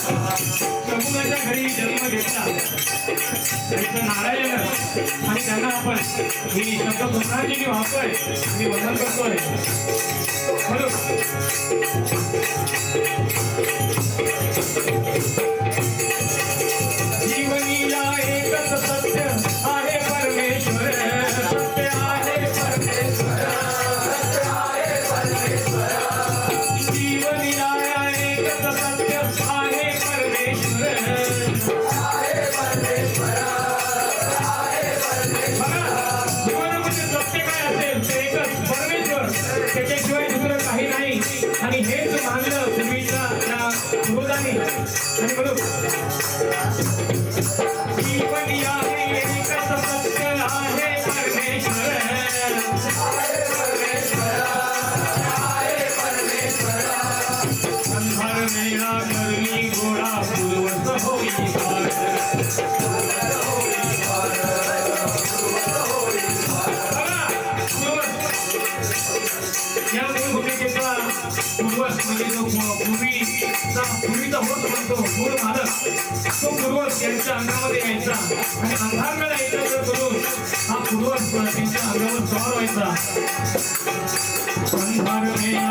प्रभूच्या घरी जन्म घेतला त्यांचं नारायण आणि त्यांना आपण ही शब्द पुत्रांची वाहतोय आणि वंदन करतोय म्हणून जीवनीला एकच सत्य आहे परमेश्वर सत्य आहे परमेश्वर जीवनीला एकच सत्य आहे परमेश्वर जीवनामध्ये सत्य काय असेल ते एकच परमेश्वर त्याच्याशिवाय दुसरं काही नाही आणि हेच मानलं पूर्वीच्या त्या पूर्वजांनी आणि म्हणून जीवनी आहे एकच सत्य आहे परमेश्वर अंधार मेळा करणी गोळा पूर्वत होई या मूळ भूमिकेचा पूर्वज म्हणजे जो पूर्वीचा होत म्हणतो मूळ मालक तो पूर्वज यांच्या अंगामध्ये यायचा आणि अंधार मेळा एकत्र करून हा पूर्वज त्यांच्या अंगावर स्वार व्हायचा अंधार मेळा